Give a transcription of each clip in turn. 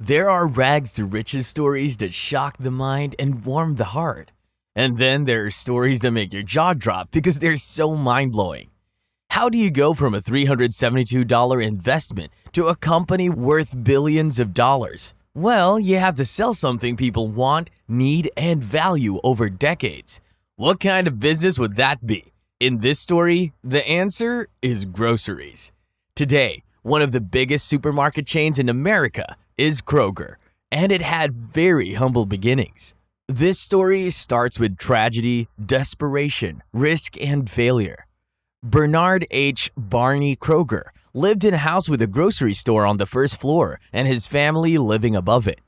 There are rags to riches stories that shock the mind and warm the heart. And then there are stories that make your jaw drop because they're so mind-blowing. How do you go from a $372 investment to a company worth billions of dollars? Well, you have to sell something people want, need, and value over decades. What kind of business would that be? In this story, the answer is groceries. Today, one of the biggest supermarket chains in America is Kroger, and it had very humble beginnings. This story starts with tragedy, desperation, risk, and failure. Bernard H. Barney Kroger lived in a house with a grocery store on the first floor and his family living above it.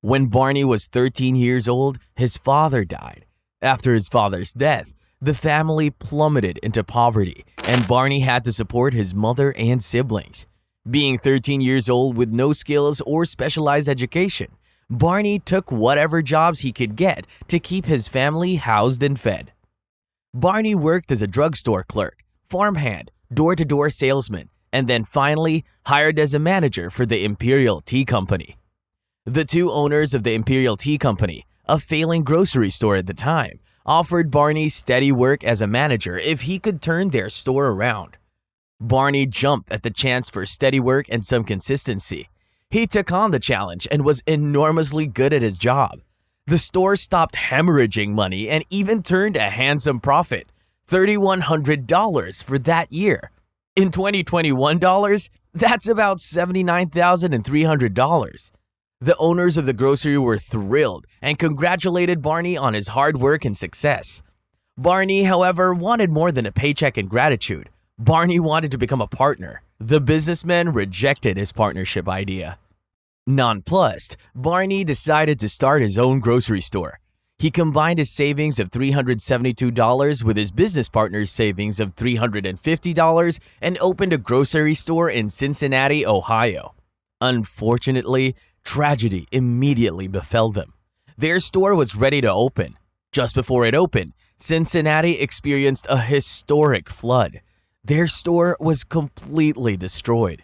When Barney was 13 years old, his father died. After his father's death, the family plummeted into poverty, and Barney had to support his mother and siblings. Being 13 years old with no skills or specialized education, Barney took whatever jobs he could get to keep his family housed and fed. Barney worked as a drugstore clerk, farmhand, door-to-door salesman, and then finally hired as a manager for the Imperial Tea Company. The two owners of the Imperial Tea Company, a failing grocery store at the time, offered Barney steady work as a manager if he could turn their store around. Barney jumped at the chance for steady work and some consistency. He took on the challenge and was enormously good at his job. The store stopped hemorrhaging money and even turned a handsome profit, $3,100 for that year. In 2021 dollars, that's about $79,300. The owners of the grocery were thrilled and congratulated Barney on his hard work and success. Barney, however, wanted more than a paycheck and gratitude. Barney wanted to become a partner. The businessman rejected his partnership idea. Nonplussed, Barney decided to start his own grocery store. He combined his savings of $372 with his business partner's savings of $350 and opened a grocery store in Cincinnati, Ohio. Unfortunately, tragedy immediately befell them. Their store was ready to open. Just before it opened, Cincinnati experienced a historic flood. Their store was completely destroyed.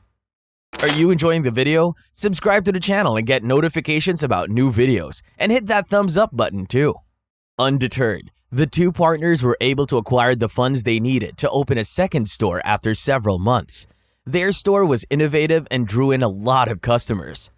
Are you enjoying the video? Subscribe to the channel and get notifications about new videos, and hit that thumbs up button too. Undeterred, the two partners were able to acquire the funds they needed to open a second store after several months. Their store was innovative and drew in a lot of customers.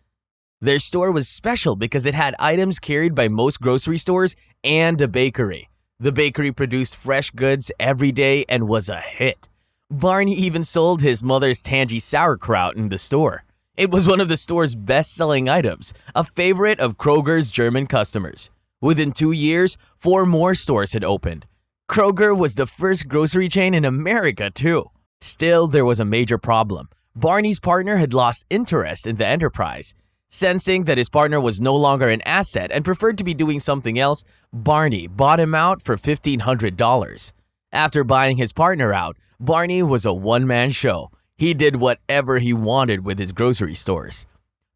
Their store was special because it had items carried by most grocery stores and a bakery. The bakery produced fresh goods every day and was a hit. Barney even sold his mother's tangy sauerkraut in the store. It was one of the store's best-selling items, a favorite of Kroger's German customers. Within 2 years, 4 more stores had opened. Kroger was the first grocery chain in America, too. Still, there was a major problem. Barney's partner had lost interest in the enterprise. Sensing that his partner was no longer an asset and preferred to be doing something else, Barney bought him out for $1,500. After buying his partner out, Barney was a one-man show. He did whatever he wanted with his grocery stores.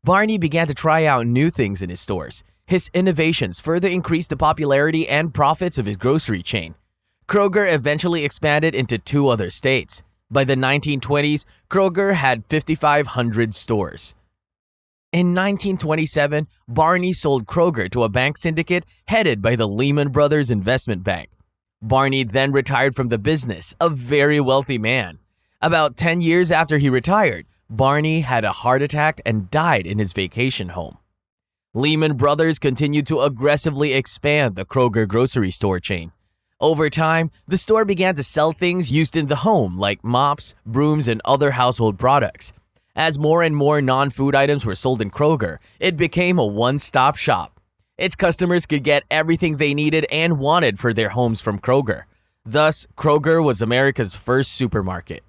Barney began to try out new things in his stores. His innovations further increased the popularity and profits of his grocery chain. Kroger eventually expanded into 2 other states. By the 1920s, Kroger had 5,500 stores. In 1927, Barney sold Kroger to a bank syndicate headed by the Lehman Brothers Investment Bank. Barney then retired from the business, a very wealthy man. About 10 years after he retired, Barney had a heart attack and died in his vacation home. Lehman Brothers continued to aggressively expand the Kroger grocery store chain. Over time, the store began to sell things used in the home like mops, brooms, and other household products. As more and more non-food items were sold in Kroger, it became a one-stop shop. Its customers could get everything they needed and wanted for their homes from Kroger. Thus, Kroger was America's first supermarket.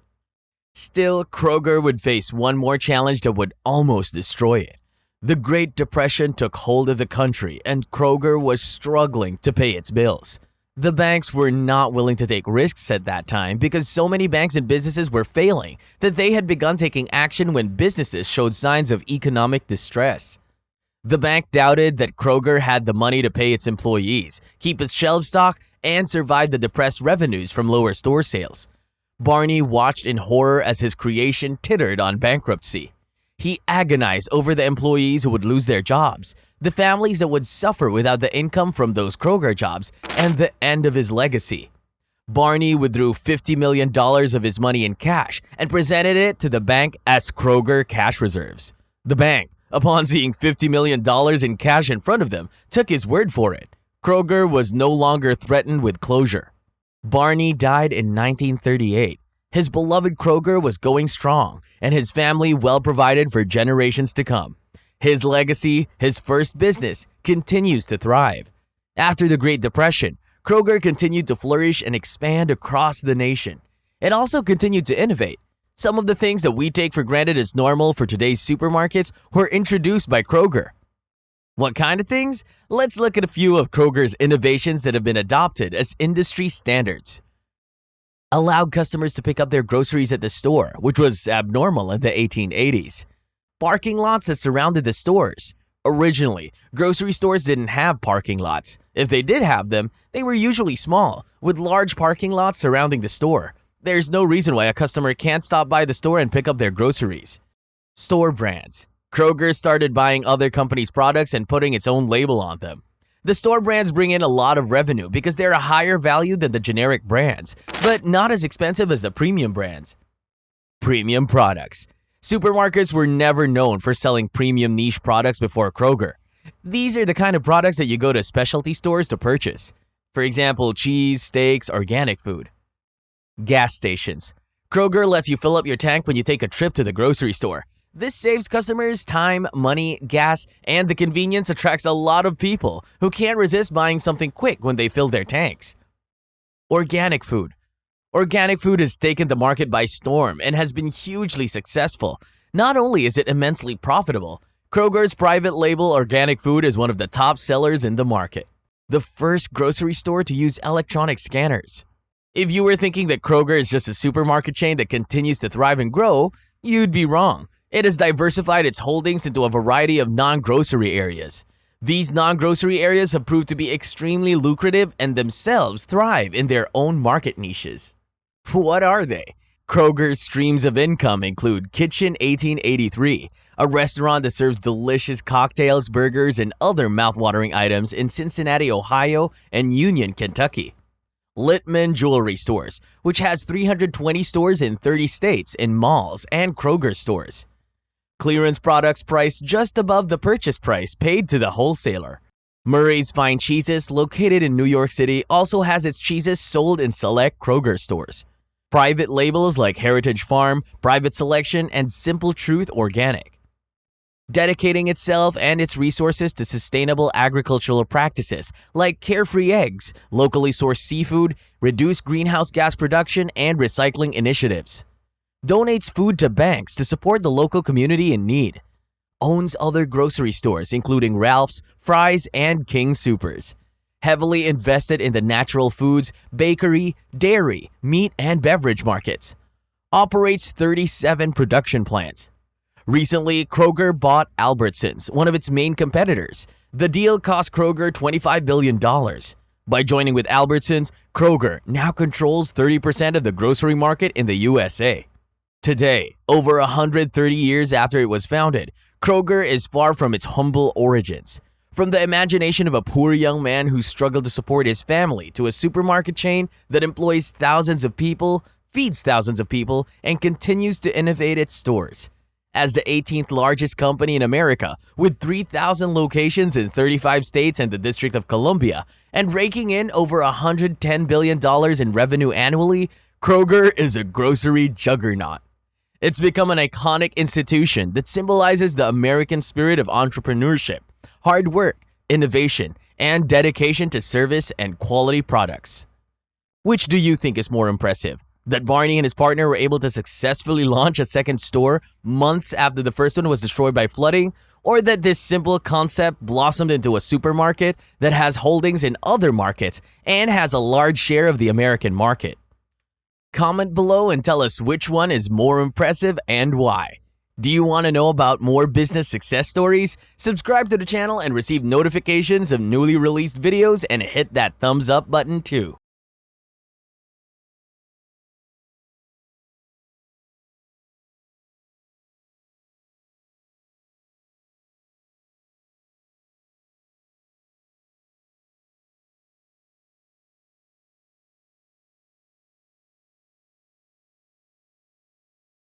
Still, Kroger would face one more challenge that would almost destroy it. The Great Depression took hold of the country, and Kroger was struggling to pay its bills. The banks were not willing to take risks at that time because so many banks and businesses were failing that they had begun taking action when businesses showed signs of economic distress. The bank doubted that Kroger had the money to pay its employees, keep its shelf stock, and survive the depressed revenues from lower store sales. Barney watched in horror as his creation tittered on bankruptcy. He agonized over the employees who would lose their jobs, the families that would suffer without the income from those Kroger jobs, and the end of his legacy. Barney withdrew $50 million of his money in cash and presented it to the bank as Kroger cash reserves. The bank, upon seeing $50 million in cash in front of them, took his word for it. Kroger was no longer threatened with closure. Barney died in 1938. His beloved Kroger was going strong, and his family well provided for generations to come. His legacy, his first business, continues to thrive. After the Great Depression, Kroger continued to flourish and expand across the nation. It also continued to innovate. Some of the things that we take for granted as normal for today's supermarkets were introduced by Kroger. What kind of things? Let's look at a few of Kroger's innovations that have been adopted as industry standards. Allowed customers to pick up their groceries at the store, which was abnormal in the 1880s. Parking lots that surrounded the stores. Originally, grocery stores didn't have parking lots. If they did have them, they were usually small, with large parking lots surrounding the store. There's no reason why a customer can't stop by the store and pick up their groceries. Store brands. Kroger started buying other companies' products and putting its own label on them. The store brands bring in a lot of revenue because they're a higher value than the generic brands, but not as expensive as the premium brands. Premium products. Supermarkets were never known for selling premium niche products before Kroger. These are the kind of products that you go to specialty stores to purchase. For example, cheese, steaks, organic food. Gas stations. Kroger lets you fill up your tank when you take a trip to the grocery store. This saves customers time, money, gas, and the convenience attracts a lot of people who can't resist buying something quick when they fill their tanks. Organic food. Organic food has taken the market by storm and has been hugely successful. Not only is it immensely profitable, Kroger's private label organic food is one of the top sellers in the market. The first grocery store to use electronic scanners. If you were thinking that Kroger is just a supermarket chain that continues to thrive and grow, you'd be wrong. It has diversified its holdings into a variety of non-grocery areas. These non-grocery areas have proved to be extremely lucrative and themselves thrive in their own market niches. What are they? Kroger's streams of income include Kitchen 1883, a restaurant that serves delicious cocktails, burgers, and other mouth-watering items in Cincinnati, Ohio, and Union, Kentucky. Littman Jewelry Stores, which has 320 stores in 30 states in malls and Kroger stores. Clearance products priced just above the purchase price paid to the wholesaler. Murray's Fine Cheeses, located in New York City, also has its cheeses sold in select Kroger stores. Private labels like Heritage Farm, Private Selection, and Simple Truth Organic. Dedicating itself and its resources to sustainable agricultural practices like carefree eggs, locally sourced seafood, reduced greenhouse gas production, and recycling initiatives. Donates food to banks to support the local community in need. Owns other grocery stores including Ralph's, Fry's, and King Soopers. Heavily invested in the natural foods, bakery, dairy, meat, and beverage markets. Operates 37 production plants. Recently, Kroger bought Albertsons, one of its main competitors. The deal cost Kroger $25 billion. By joining with Albertsons, Kroger now controls 30% of the grocery market in the USA. Today, over 130 years after it was founded, Kroger is far from its humble origins. From the imagination of a poor young man who struggled to support his family to a supermarket chain that employs thousands of people, feeds thousands of people, and continues to innovate its stores. As the 18th largest company in America, with 3,000 locations in 35 states and the District of Columbia, and raking in over $110 billion in revenue annually, Kroger is a grocery juggernaut. It's become an iconic institution that symbolizes the American spirit of entrepreneurship, hard work, innovation, and dedication to service and quality products. Which do you think is more impressive? That Barney and his partner were able to successfully launch a second store months after the first one was destroyed by flooding, or that this simple concept blossomed into a supermarket that has holdings in other markets and has a large share of the American market? Comment below and tell us which one is more impressive and why. Do you want to know about more business success stories? Subscribe to the channel and receive notifications of newly released videos and hit that thumbs up button too.